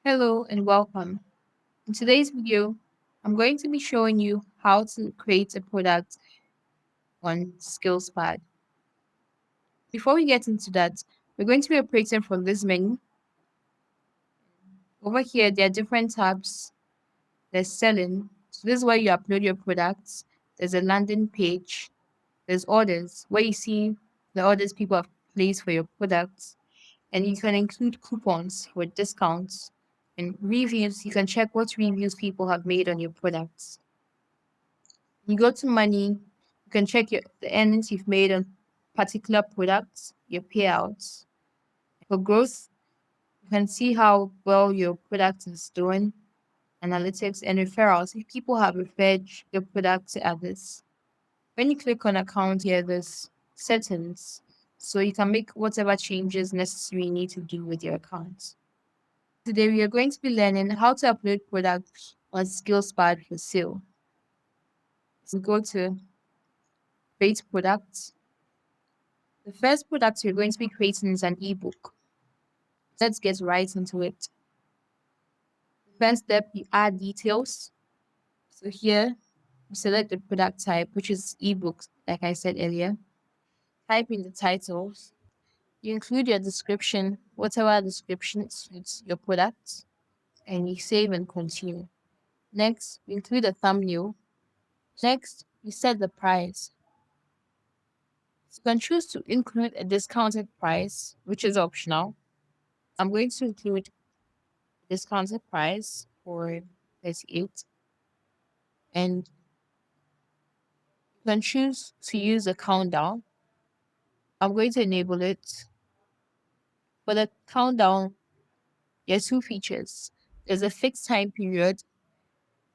Hello and welcome. In today's video, I'm going to be showing you how to create a product on Skillspad. Before we get into that, we're going to be operating from this menu. Over here, there are different tabs. There's selling. So this is where you upload your products. There's a landing page. There's orders, where you see the orders people have placed for your products. And you can include coupons for discounts and reviews. You can check what reviews people have made on your products. You go to money, you can check the earnings you've made on particular products, your payouts. For growth, you can see how well your product is doing, analytics, and referrals. If people have referred your product to others. When you click on account here, there's settings. So you can make whatever changes necessary you need to do with your account. Today, we are going to be learning how to upload products on Skillspad for sale. So go to create products. The first product you're going to be creating is an ebook. Let's get right into it. First step, you add details. So here, you select the product type, which is ebook, like I said earlier. Type in the titles. You include your description, whatever description suits your product, and you save and continue. Next, you include a thumbnail. Next, you set the price. So you can choose to include a discounted price, which is optional. I'm going to include discounted price for 38, and you can choose to use a countdown. I'm going to enable it. For the countdown, there are two features. There's a fixed time period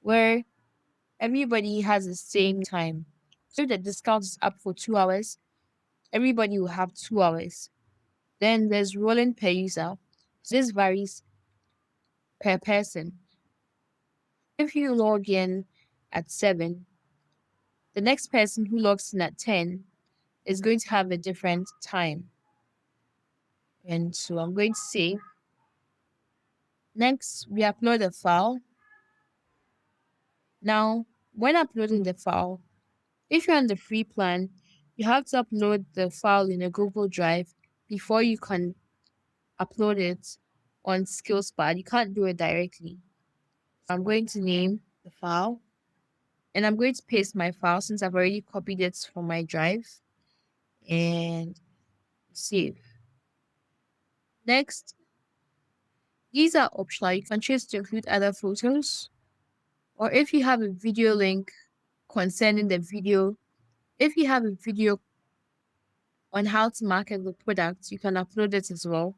where everybody has the same time. So if the discount is up for 2 hours, everybody will have 2 hours. Then there's rolling per user. So this varies per person. If you log in at 7, the next person who logs in at 10 is going to have a different time. And so I'm going to save. Next, we upload a file. Now, when uploading the file, if you're on the free plan, you have to upload the file in a Google Drive before you can upload it on Skillspad. You can't do it directly. I'm going to name the file and I'm going to paste my file since I've already copied it from my drive and save. Next, these are optional. You can choose to include other photos, or if you have a video link concerning the video, if you have a video on how to market the product, you can upload it as well.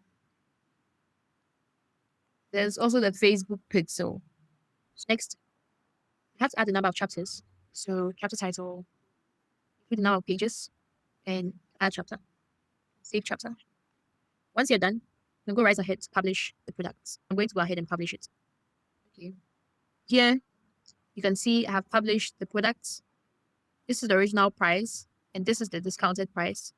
There's also the Facebook pixel. Next, you have to add the number of chapters. So chapter title, include the number of pages, and add chapter, save chapter. Once you're done, you can go right ahead to publish the product. I'm going to go ahead and publish it. Okay. Here, you can see I have published the product. This is the original price, and this is the discounted price.